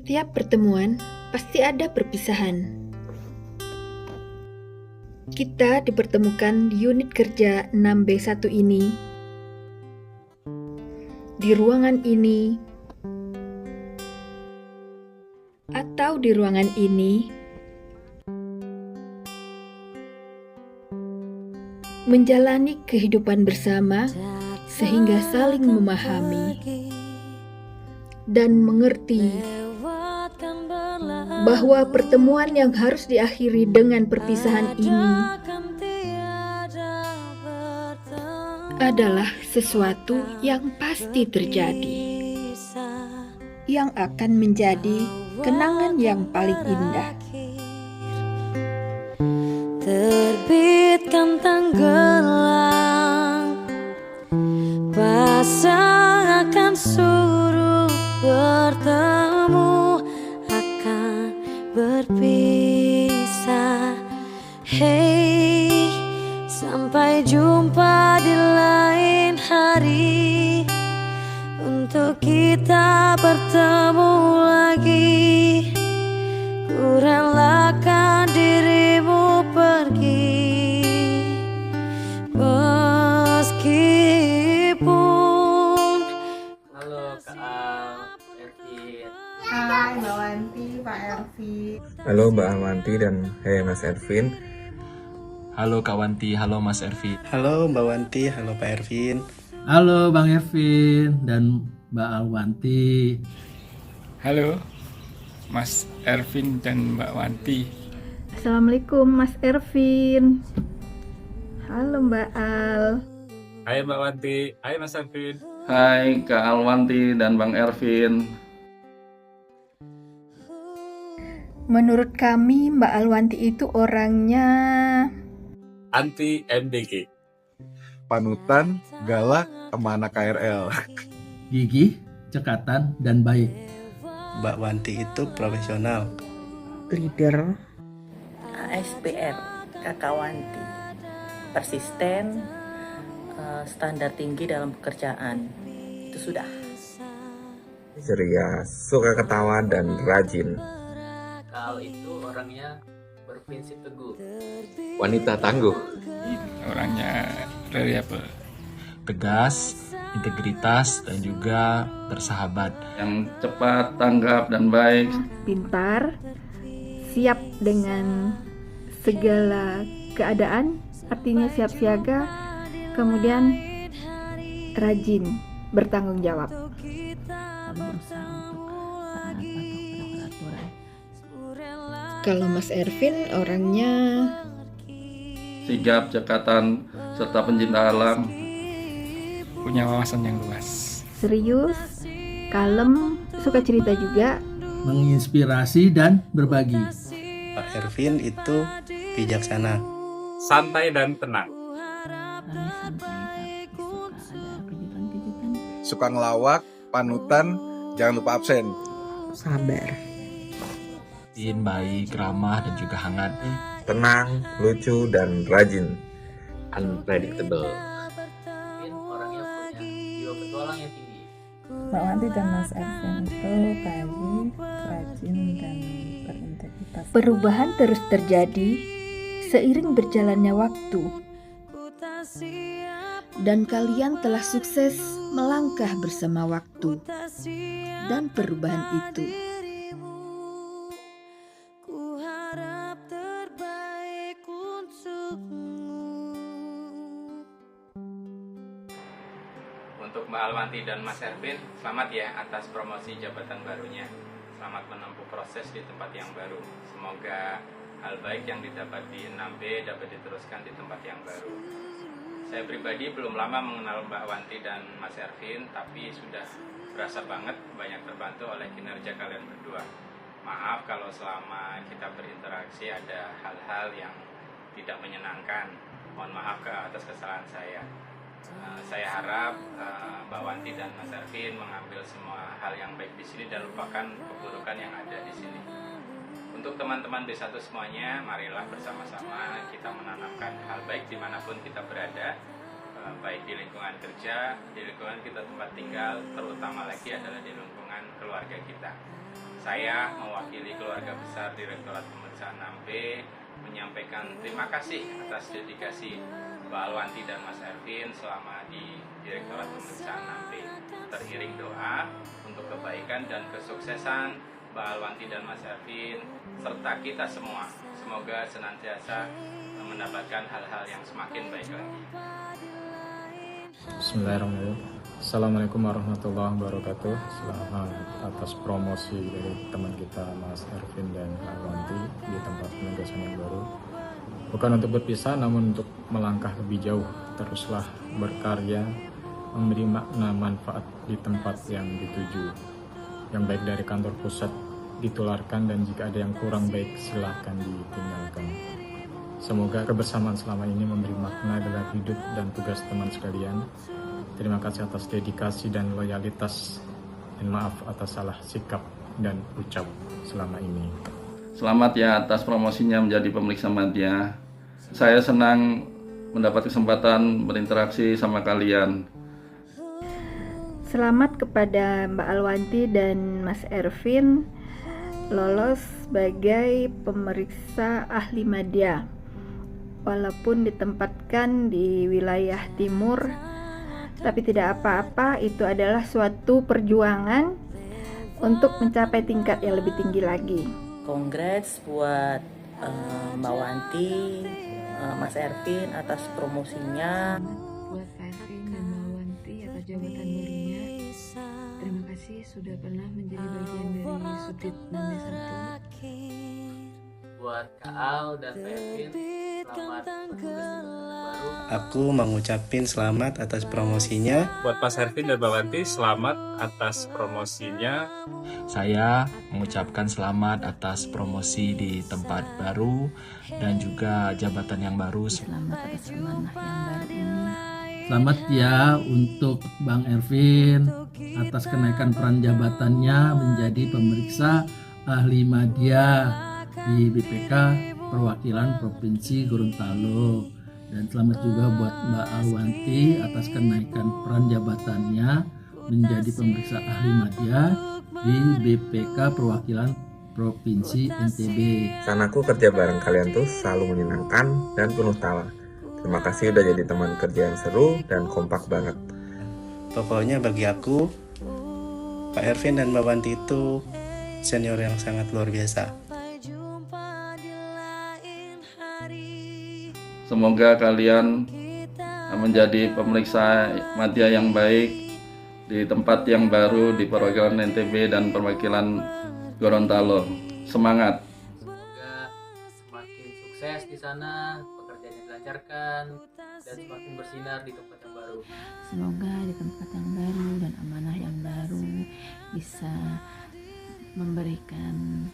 Setiap pertemuan pasti ada perpisahan. Kita dipertemukan di unit kerja 6B1 ini, di ruangan ini, atau di ruangan ini, menjalani kehidupan bersama sehingga saling memahami dan mengerti bahwa pertemuan yang harus diakhiri dengan perpisahan ini adalah sesuatu yang pasti terjadi, yang akan menjadi kenangan yang paling indah. Terbitkan tenggelam, pasang akan suruh bertemu, akan berpisah. Hey, sampai jumpa di lain hari, untuk kita bertemu lagi. Ku relakan dirimu pergi, meskipun. Halo Kak Al, Ervin. Hai Mbak Wanti, Pak Ervin. Halo Mbak Awanti dan hey Mas Ervin. Halo Kak Wanti, halo Mas Ervin. Halo Mbak Wanti, halo Pak Ervin. Halo Bang Ervin dan Mbak Alwanti. Halo Mas Ervin dan Mbak Wanti. Assalamualaikum Mas Ervin. Halo Mbak Al. Hai Mbak Wanti, hai Mas Ervin. Hai Kak Alwanti dan Bang Ervin. Menurut kami Mbak Alwanti itu orangnya Anti MDG. Panutan, galak, amanah KRL. Gigih, cekatan, dan baik. Mbak Wanti itu profesional. Leader. ASPR, Kakak Wanti. Persisten, standar tinggi dalam pekerjaan. Itu sudah. Ceria, suka ketawa dan rajin. Kak Al itu orangnya berprinsip teguh, Wanita tangguh. Orangnya reliable, tegas, integritas, dan juga bersahabat. Yang cepat, tanggap, dan baik. pintar, siap dengan segala keadaan, artinya siap siaga, kemudian rajin, bertanggung jawab. Kalau Mas Ervin orangnya Sigap, cekatan, serta pencinta alam. punya wawasan yang luas. serius, kalem, suka cerita juga. Menginspirasi dan berbagi. Pak Ervin itu bijaksana. Santai dan tenang. Suka ngelawak, panutan, jangan lupa absen. Sabar. Baik, ramah, dan juga hangat. Tenang, lucu, dan rajin. Unpredictable. Orangnya punya jiwa petualang yang tinggi. Mbak Wanti dan Mas Ervin itu baik, rajin, dan berintegritas. Perubahan terus terjadi seiring berjalannya waktu. Dan kalian telah sukses melangkah bersama waktu dan perubahan itu. Ku harap terbaik untukmu. Untuk Mbak Alwanti dan Mas Ervin, selamat ya atas promosi jabatan barunya. Selamat menempuh proses di tempat yang baru. Semoga hal baik yang didapat di 6B dapat diteruskan di tempat yang baru. Saya pribadi belum lama mengenal Mbak Wanti dan Mas Ervin, tapi sudah berasa banget banyak terbantu oleh kinerja kalian berdua. Maaf kalau selama kita berinteraksi ada hal-hal yang tidak menyenangkan. Mohon maaf atas kesalahan saya. Saya harap Mbak Wanti dan Mas Ervin mengambil semua hal yang baik di sini dan lupakan keburukan yang ada di sini. Untuk teman-teman B1 semuanya, marilah bersama-sama kita menanamkan hal baik dimanapun kita berada, baik di lingkungan kerja, di lingkungan kita tempat tinggal, terutama lagi adalah di lingkungan keluarga kita. Saya mewakili keluarga besar Direktorat Pemeriksaan 6B menyampaikan terima kasih atas dedikasi Mbak Alwanti dan Mas Ervin selama di Direktorat Pemeriksaan 6B. Teriring doa untuk kebaikan dan kesuksesan Mbak Alwanti dan Mas Ervin serta kita semua. Semoga senantiasa mendapatkan hal-hal yang semakin baik lagi. Bismillahirrahmanirrahim. Assalamualaikum warahmatullahi wabarakatuh. Selamat atas promosi dari teman kita Mas Ervin dan Alwanti di tempat penugasan yang baru. Bukan untuk berpisah, namun untuk melangkah lebih jauh. Teruslah berkarya, memberi makna manfaat di tempat yang dituju. Yang baik dari kantor pusat ditularkan, dan jika ada yang kurang baik silakan ditinggalkan. Semoga kebersamaan selama ini memberi makna dalam hidup dan tugas teman sekalian. Terima kasih atas dedikasi dan loyalitas, dan maaf atas salah sikap dan ucap selama ini. Selamat ya atas promosinya menjadi pemeriksa madya. Saya senang mendapat kesempatan berinteraksi sama kalian. Selamat kepada Mbak Alwanti dan Mas Ervin lolos sebagai pemeriksa ahli madya. Walaupun ditempatkan di wilayah timur, tapi tidak apa-apa, itu adalah suatu perjuangan untuk mencapai tingkat yang lebih tinggi lagi. Congrats buat Mbak Wanti, Mas Ervin atas promosinya. Buat Pak Ervin dan Mbak Wanti atas jabatan barunya. Terima kasih sudah pernah menjadi bagian dari Subdit 6B1. Buat Kak Al dan Pak Ervin, selamat bertugas di baru. Aku mengucapin selamat atas promosinya. Buat Mas Ervin dan Mbak Wanti, selamat atas promosinya. Saya mengucapkan selamat atas promosi di tempat baru dan juga jabatan yang baru. Selamat atas amanah yang baru ini. Selamat ya untuk Bang Ervin atas kenaikan peran jabatannya menjadi pemeriksa ahli madya di BPK Perwakilan Provinsi Gorontalo. Dan selamat juga buat Mbak Alwanti atas kenaikan peran jabatannya menjadi pemeriksa ahli madya di BPK Perwakilan Provinsi NTB. Sanaku kerja bareng kalian tuh selalu menyenangkan dan penuh tawa. Terima kasih udah jadi teman kerja yang seru dan kompak banget. Pokoknya bagi aku, Pak Ervin dan Mbak Wanti itu senior yang sangat luar biasa. Semoga kalian menjadi pemeriksa madya yang baik di tempat yang baru di perwakilan NTB dan perwakilan Gorontalo. Semangat. Semoga semakin sukses di sana, pekerjaannya dilancarkan, dan semakin bersinar di tempat yang baru. Semoga di tempat yang baru dan amanah yang baru bisa memberikan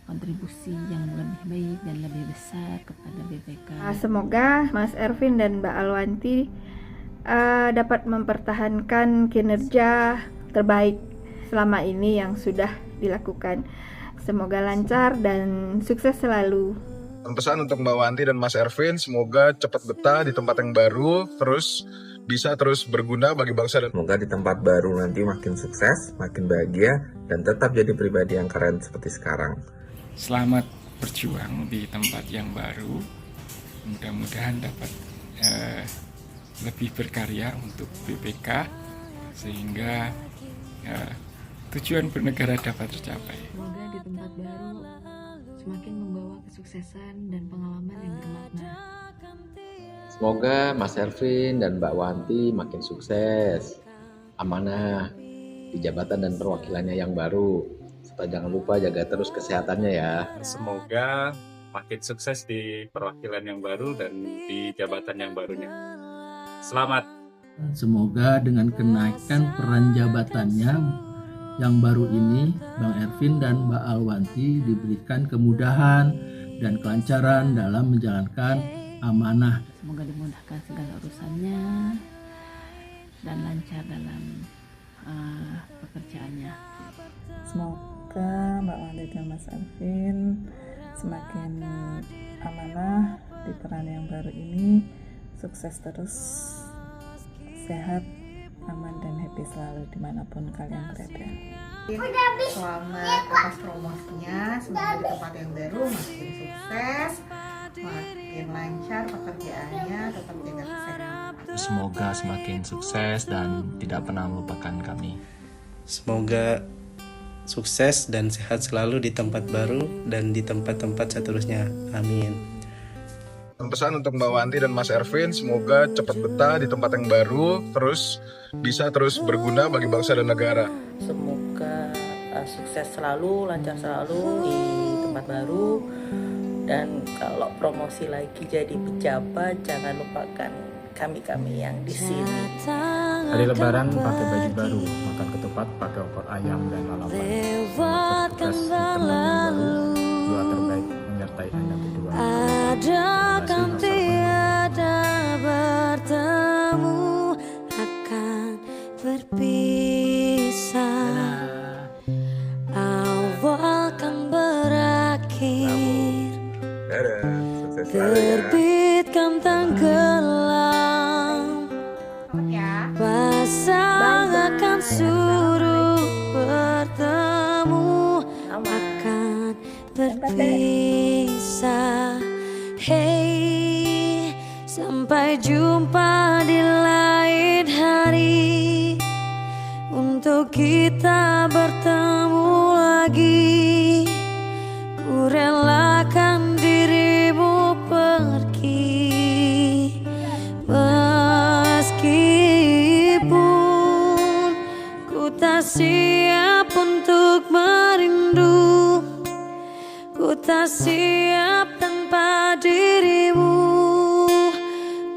kontribusi yang lebih baik dan lebih besar kepada BPK. Semoga Mas Ervin dan Mbak Alwanti dapat mempertahankan kinerja terbaik selama ini yang sudah dilakukan. Semoga lancar dan sukses selalu. Pesan untuk Mbak Wanti dan Mas Ervin, semoga cepat betah di tempat yang baru, bisa terus berguna bagi bangsa. Dan semoga di tempat baru nanti makin sukses, makin bahagia, dan tetap jadi pribadi yang keren seperti sekarang. Selamat berjuang di tempat yang baru. Mudah-mudahan dapat lebih berkarya untuk BPK sehingga tujuan bernegara dapat tercapai. Semoga di tempat baru semakin membawa kesuksesan dan pengalaman yang bermakna. Semoga Mas Ervin dan Mbak Wanti makin sukses, amanah di jabatan dan perwakilannya yang baru. Serta jangan lupa jaga terus kesehatannya ya. Semoga makin sukses di perwakilan yang baru dan di jabatan yang barunya. Selamat. Semoga dengan kenaikan peran jabatannya yang baru ini, Bang Ervin dan Mbak Alwanti diberikan kemudahan dan kelancaran dalam menjalankan amanah. Semoga dimudahkan segala urusannya dan lancar dalam pekerjaannya. Semoga Mbak Wanti dan Mas Ervin semakin amanah di peran yang baru ini, sukses terus, sehat, aman dan happy selalu dimanapun kalian berada. Selamat atas promosinya, semoga di tempat yang baru makin sukses, makin lancar pekerjaannya, tetap jaga kesehatan. Semoga semakin sukses dan tidak pernah melupakan kami. Semoga sukses dan sehat selalu di tempat baru dan di tempat-tempat seterusnya. Amin. Pesan untuk Mbak Wanti dan Mas Ervin, semoga cepat betah di tempat yang baru, bisa terus berguna bagi bangsa dan negara. Semoga sukses selalu, lancar selalu di tempat baru. Dan kalau promosi lagi jadi pejabat, jangan lupakan kami-kami yang di sini. Hari Lebaran pakai baju baru, makan ketupat pakai opor ayam dan lalapan. Selamat bertugas di tempat yang baru, doa terbaik menyertai Anda berdua. Adakan tiada bertemu akan berpisah, awal kan berakhir, terbitkan tenggelam, pasang akan suruh bertemu akan berpisah. Hey, sampai jumpa di lain hari, untuk kita bertemu lagi. Ku relakan dirimu pergi, meskipun ku tak siap untuk merindu, ku tak siap tanpa dirimu.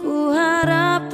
Ku harap